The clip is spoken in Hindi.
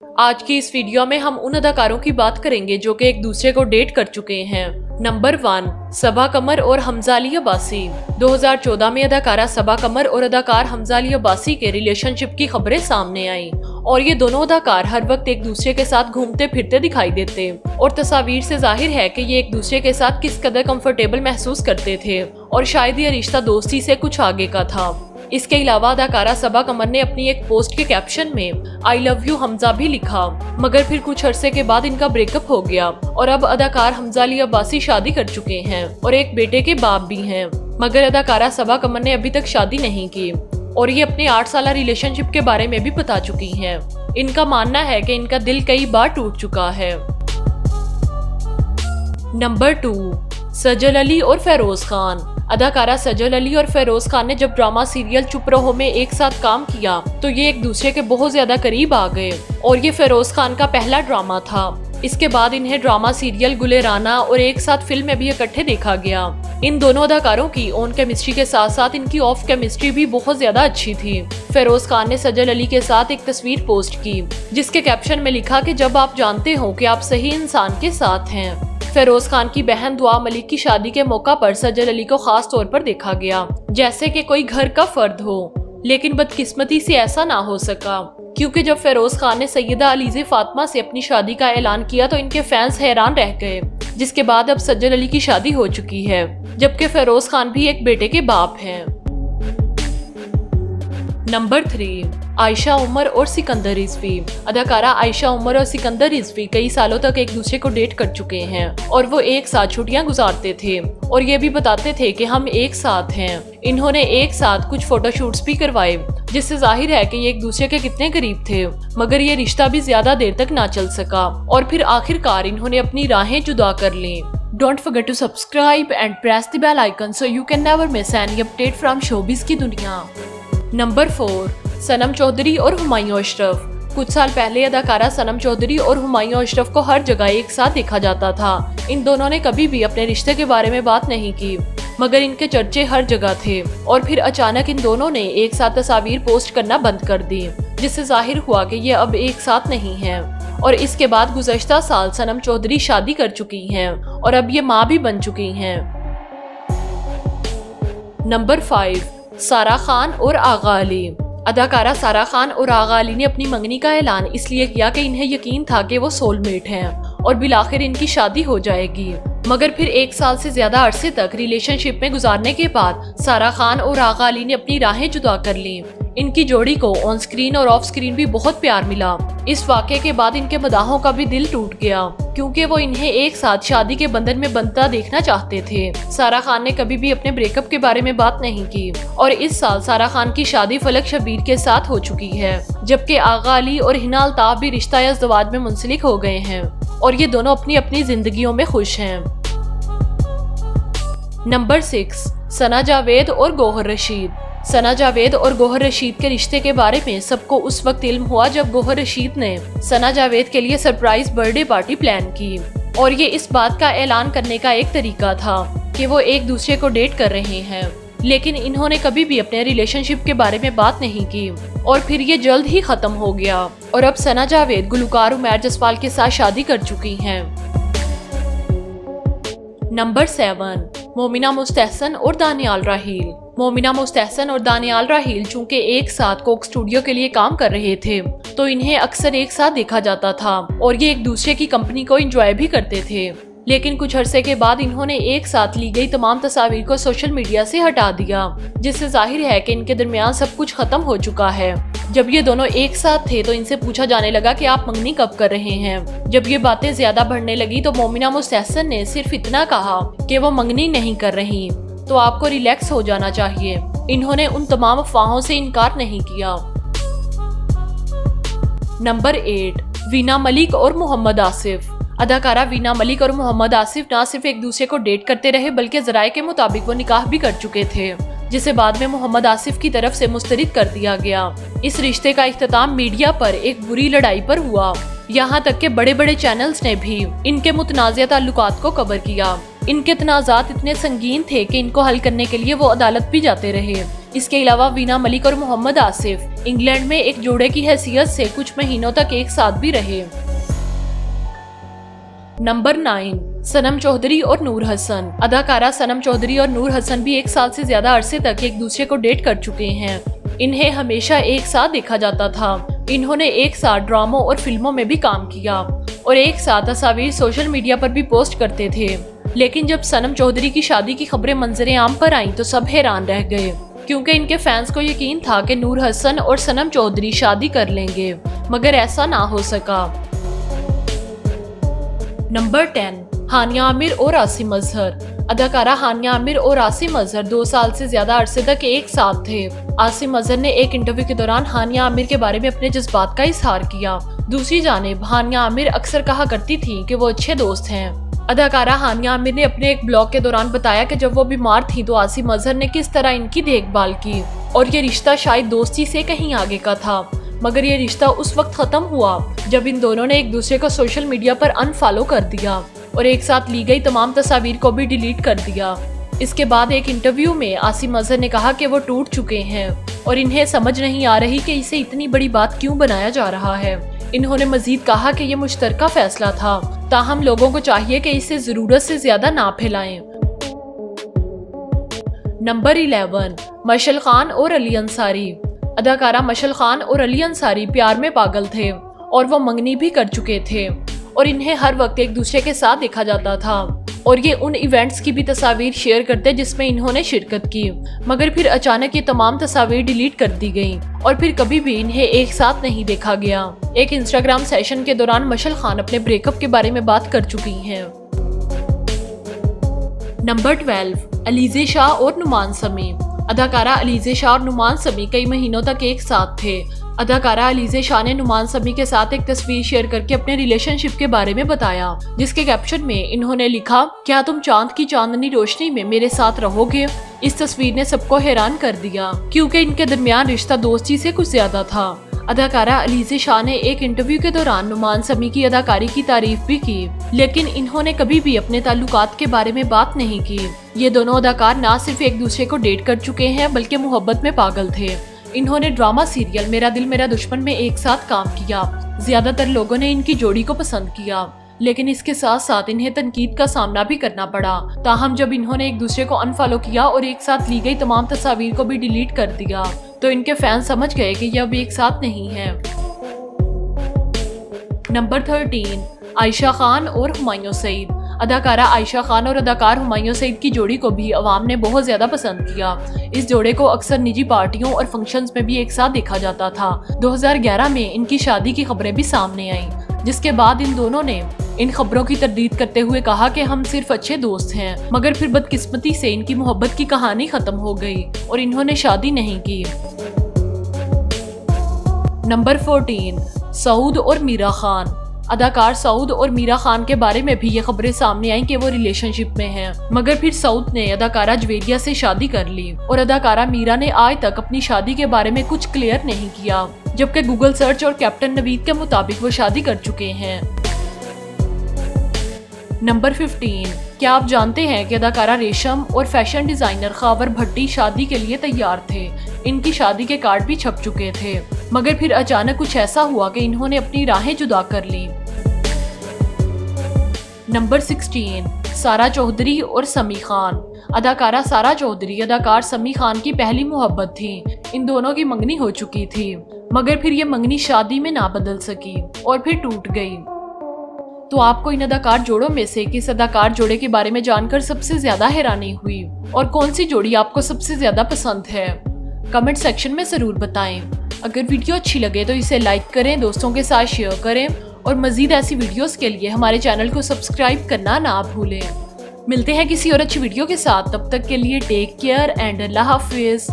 आज की इस वीडियो में हम उन अदाकारों की बात करेंगे जो कि एक दूसरे को डेट कर चुके हैं। नंबर 1, सबा कमर और हमजा अली अब्बासी। 2014 में अदाकारा सबा कमर और अदाकार हमजा अली अब्बासी के रिलेशनशिप की खबरें सामने आई और ये दोनों अदाकार हर वक्त एक दूसरे के साथ घूमते फिरते दिखाई देते और तस्वीर से जाहिर है कि ये एक दूसरे के साथ किस कदर कंफर्टेबल महसूस करते थे और शायद ये रिश्ता दोस्ती से कुछ आगे का था। इसके अलावा अदाकारा सबा कमर ने अपनी एक पोस्ट के कैप्शन में आई लव यू हमजा भी लिखा, मगर फिर कुछ अरसे के बाद इनका ब्रेकअप हो गया और अब अदाकार हमजा अली अब्बासी शादी कर चुके हैं और एक बेटे के बाप भी हैं। मगर अदाकारा सबा कमर ने अभी तक शादी नहीं की और ये अपने 8 साल रिलेशनशिप के बारे में भी बता चुकी हैं। इनका मानना है कि इनका दिल कई बार टूट चुका है। नंबर 2, सजल अली और फेरोज खान। अदाकारा सजल अली और फेरोज खान ने जब ड्रामा सीरियल चुप रहो में एक साथ काम किया तो ये एक दूसरे के बहुत ज्यादा करीब आ गए और ये फेरोज खान का पहला ड्रामा था। इसके बाद इन्हें ड्रामा सीरियल गुलेराना और एक साथ फिल्म में भी इकट्ठे देखा गया। इन दोनों अदाकारों की ऑन केमिस्ट्री के साथ साथ इनकी ऑफ केमिस्ट्री भी बहुत ज्यादा अच्छी थी। फेरोज खान ने सजल अली के साथ एक तस्वीर पोस्ट की जिसके कैप्शन में लिखा कि जब आप जानते हो कि आप सही इंसान के साथ हैं। फेरोज खान की बहन दुआ मलिक की शादी के मौका पर सजल अली को खास तौर पर देखा गया जैसे कि कोई घर का फर्द हो, लेकिन बदकिस्मती से ऐसा ना हो सका क्योंकि जब फेरोज खान ने सैयदा अलीज़े फातिमा से अपनी शादी का ऐलान किया तो इनके फैंस हैरान रह गए। जिसके बाद अब सजल अली की शादी हो चुकी है जबकि फेरोज खान भी एक बेटे के बाप हैं। नंबर 3, आयशा उमर और सिकंदर रिजवी। अदाकारा आयशा उमर और सिकंदर रिजवी कई सालों तक एक दूसरे को डेट कर चुके हैं और वो एक साथ छुट्टियां गुजारते थे और ये भी बताते थे कि हम एक साथ हैं। इन्होंने एक साथ कुछ फोटोशूट्स भी करवाए जिससे जाहिर है कि ये एक दूसरे के कितने करीब थे, मगर ये रिश्ता भी ज्यादा देर तक ना चल सका और फिर आखिरकार इन्होंने अपनी राहें जुदा कर ली। Don't forget to subscribe and press the bell icon so you can never miss any update from showbiz की दुनिया। नंबर 4, सनम चौधरी और हुमायूं अशरफ। कुछ साल पहले अदाकारा सनम चौधरी और हुमायूं अशरफ को हर जगह एक साथ देखा जाता था। इन दोनों ने कभी भी अपने रिश्ते के बारे में बात नहीं की, मगर इनके चर्चे हर जगह थे और फिर अचानक इन दोनों ने एक साथ तस्वीर पोस्ट करना बंद कर दी जिससे जाहिर हुआ कि ये अब एक साथ नहीं हैं। और इसके बाद गुज़श्ता साल सनम चौधरी शादी कर चुकी हैं और अब ये माँ भी बन चुकी हैं। नंबर 5, सारा खान और आगा अली। अदाकारा सारा खान और आगा अली ने अपनी मंगनी का ऐलान इसलिए किया कि इन्हें यकीन था कि वो सोलमेट हैं और बिलाखिर इनकी शादी हो जाएगी। मगर फिर 1 साल से ज्यादा अरसे तक रिलेशनशिप में गुजारने के बाद सारा खान और आगा अली ने अपनी राहें जुदा कर ली। इनकी जोड़ी को ऑन स्क्रीन और ऑफ स्क्रीन भी बहुत प्यार मिला। इस वाक़े के बाद इनके मदाहों का भी दिल टूट गया क्योंकि वो इन्हें एक साथ शादी के बंधन में बंधता देखना चाहते थे। सारा खान ने कभी भी अपने ब्रेकअप के बारे में बात नहीं की और इस साल सारा खान की शादी फलक शबीर के साथ हो चुकी है, जबकि आगा अली और हिना अल्ताफ भी रिश्ता या ज़वाज में मुंसलिक हो गए हैं और ये दोनों अपनी अपनी जिंदगियों में खुश हैं। नंबर 6, सना जावेद और गौहर रशीद। सना जावेद और गौहर रशीद के रिश्ते के बारे में सबको उस वक्त इल्म हुआ जब गौहर रशीद ने सना जावेद के लिए सरप्राइज बर्थडे पार्टी प्लान की और ये इस बात का ऐलान करने का एक तरीका था कि वो एक दूसरे को डेट कर रहे हैं, लेकिन इन्होंने कभी भी अपने रिलेशनशिप के बारे में बात नहीं की और फिर ये जल्द ही खत्म हो गया और अब सना जावेद गुलकार उमैर जसपाल के साथ शादी कर चुकी हैं। नंबर 7, मोमिना मुस्तहसन और दानियाल राहील। मोमिना मुस्तहसन और दानियाल राहील चूंकि एक साथ कोक स्टूडियो के लिए काम कर रहे थे तो इन्हें अक्सर एक साथ देखा जाता था और ये एक दूसरे की कंपनी को एंजॉय भी करते थे। लेकिन कुछ अरसे के बाद इन्होंने एक साथ ली गई तमाम तस्वीर को सोशल मीडिया से हटा दिया जिससे जाहिर है कि इनके दरमियान सब कुछ खत्म हो चुका है। जब ये दोनों एक साथ थे तो इनसे पूछा जाने लगा कि आप मंगनी कब कर रहे हैं। जब ये बातें ज्यादा बढ़ने लगी तो मोमिना मुस्तहसन ने सिर्फ इतना कहा कि वो मंगनी नहीं कर रही, तो आपको रिलैक्स हो जाना चाहिए। इन्होंने उन तमाम अफवाहों से इनकार नहीं किया। नंबर 8, वीना मलिक और मोहम्मद आसिफ। अदाकारा वीना मलिक और मोहम्मद आसिफ ना सिर्फ एक दूसरे को डेट करते रहे बल्कि ज़राए के मुताबिक वो निकाह भी कर चुके थे, जिसे बाद में मोहम्मद आसिफ की तरफ से मुस्तरद कर दिया गया। इस रिश्ते का इख्तिताम मीडिया पर एक बुरी लड़ाई पर हुआ, यहाँ तक के बड़े बड़े चैनल्स ने भी इनके मुतनाज़िया ताल्लुकात को कवर किया। इनके तनाज़ात इतने संगीन थे कि इनको हल करने के लिए वो अदालत भी जाते रहे, इसके अलावा वीना मलिक और मोहम्मद आसिफ इंग्लैंड में एक जोड़े की हैसियत से कुछ महीनों तक एक साथ भी रहे। नंबर 9, सनम चौधरी और नूर हसन। अदाकारा सनम चौधरी और नूर हसन भी 1 साल से ज्यादा अरसे तक एक दूसरे को डेट कर चुके हैं। इन्हें हमेशा एक साथ देखा जाता था। इन्होंने एक साथ ड्रामों और फिल्मों में भी काम किया और एक साथ तस्वीर सोशल मीडिया पर भी पोस्ट करते थे। लेकिन जब सनम चौधरी की शादी की खबरें मंजरे आम पर आईं तो सब हैरान रह गए, क्योंकि इनके फैंस को यकीन था कि नूर हसन और सनम चौधरी शादी कर लेंगे, मगर ऐसा ना हो सका। नंबर 10, हानिया आमिर और आसिम अजहर। अदाकारा हानिया आमिर और आसिम अजहर 2 साल से ज्यादा अरसे तक एक साथ थे। आसिम अजहर ने एक इंटरव्यू के दौरान हानिया आमिर के बारे में अपने जज्बात का इजहार किया। दूसरी जानिब हानिया आमिर अक्सर कहा करती थी कि वो अच्छे दोस्त हैं। अदाकारा हानिया आमिर ने अपने एक ब्लॉग के दौरान बताया कि जब वो बीमार थी तो आसिम अजहर ने किस तरह इनकी देखभाल की और ये रिश्ता शायद दोस्ती से कहीं आगे का था, मगर ये रिश्ता उस वक्त खत्म हुआ जब इन दोनों ने एक दूसरे को सोशल मीडिया पर अनफॉलो कर दिया और एक साथ ली गई तमाम तस्वीर को भी डिलीट कर दिया। इसके बाद एक इंटरव्यू में आसिम अजहर ने कहा कि वो टूट चुके हैं और इन्हें समझ नहीं आ रही कि इसे इतनी बड़ी बात क्यों बनाया जा रहा है। इन्होंने मजीद कहा कि ये मुश्तरका फैसला था, ताहम लोगों को चाहिए कि इसे जरूरत से ज्यादा ना फैलाएं। नंबर 11, मशल खान और अली अंसारी। अदाकारा मशल खान और अली अंसारी प्यार में पागल थे और वो मंगनी भी कर चुके थे और इन्हें हर वक्त एक दूसरे के साथ देखा जाता था और ये उन इवेंट्स की भी तस्वीर शेयर करते जिसमें इन्होंने शिरकत की, मगर फिर अचानक ये तमाम तस्वीर डिलीट कर दी गई और फिर कभी भी इन्हें एक साथ नहीं देखा गया। एक इंस्टाग्राम सेशन के दौरान मशल खान अपने ब्रेकअप के बारे में बात कर चुकी हैं। नंबर 12, अलीज़े शाह और नुमान समी। अदाकारा अलीज़े शाह और नुमान समी कई महीनों तक एक साथ थे। अदाकारा अलीज़े शाह ने नुमान समी के साथ एक तस्वीर शेयर करके अपने रिलेशनशिप के बारे में बताया, जिसके कैप्शन में इन्होंने लिखा, क्या तुम चांद की चांदनी रोशनी में मेरे साथ रहोगे। इस तस्वीर ने सबको हैरान कर दिया क्योंकि इनके दरमियान रिश्ता दोस्ती से कुछ ज्यादा था। अदाकारा अलीज़े शाह ने एक इंटरव्यू के दौरान नुमान समी की अदाकारी की तारीफ भी की, लेकिन इन्होंने कभी भी अपने ताल्लुकात के बारे में बात नहीं की। ये दोनों अदाकार ना सिर्फ एक दूसरे को डेट कर चुके हैं बल्कि मोहब्बत में पागल थे। इन्होंने ड्रामा सीरियल मेरा दिल मेरा दुश्मन में एक साथ काम किया। ज्यादातर लोगों ने इनकी जोड़ी को पसंद किया, लेकिन इसके साथ साथ इन्हें तनकीद का सामना भी करना पड़ा। ताहम जब इन्होंने एक दूसरे को अनफॉलो किया और एक साथ ली गई तमाम तस्वीर को भी डिलीट कर दिया तो इनके फैंस समझ गए कि ये अब एक साथ नहीं है। नंबर 13, आयशा खान और हुमायूं सईद। अदाकारा आयशा खान और अदाकार हुमायूं सईद की जोड़ी को भी अवाम ने बहुत ज्यादा पसंद किया। इस जोड़े को अक्सर निजी पार्टियों और फंक्शंस में भी एक साथ देखा जाता था। 2011 में इनकी शादी की खबरें भी सामने आईं, जिसके बाद इन दोनों ने इन खबरों की तरदीद करते हुए कहा कि हम सिर्फ अच्छे दोस्त हैं, मगर फिर बदकिस्मती से इनकी मोहब्बत की कहानी खत्म हो गई और इन्होंने शादी नहीं की। नंबर 14, सऊद और मीरा खान। अदाकार सऊद और मीरा खान के बारे में भी ये खबरें सामने आई कि वो रिलेशनशिप में हैं, मगर फिर सऊद ने अदाकारा जवेरिया से शादी कर ली और अदाकारा मीरा ने आज तक अपनी शादी के बारे में कुछ क्लियर नहीं किया, जबकि गूगल सर्च और कैप्टन नवीद के मुताबिक वो शादी कर चुके हैं। नंबर 15, क्या आप जानते हैं कि अदाकारा रेशम और फैशन डिजाइनर खावर भट्टी शादी के लिए तैयार थे। इनकी शादी के कार्ड भी छप चुके थे, मगर फिर अचानक कुछ ऐसा हुआ कि इन्होंने अपनी राहें जुदा कर ली। नंबर 16, सारा चौधरी और समी खान। अदाकारा सारा चौधरी अदाकार समी खान की पहली मोहब्बत थी। इन दोनों की मंगनी हो चुकी थी, मगर फिर ये मंगनी शादी में ना बदल सकी और फिर टूट गई। तो आपको इन अदाकार जोड़ों में से किस अदाकार जोड़े के बारे में जानकर सबसे ज्यादा हैरानी हुई और कौन सी जोड़ी आपको सबसे ज्यादा पसंद है, कमेंट सेक्शन में जरूर बताएं। अगर वीडियो अच्छी लगे तो इसे लाइक करें, दोस्तों के साथ शेयर करें और मजीद ऐसी वीडियोस के लिए हमारे चैनल को सब्सक्राइब करना ना भूलें। मिलते हैं किसी और अच्छी वीडियो के साथ, तब तक के लिए टेक केयर एंड अल्लाह हाफिज।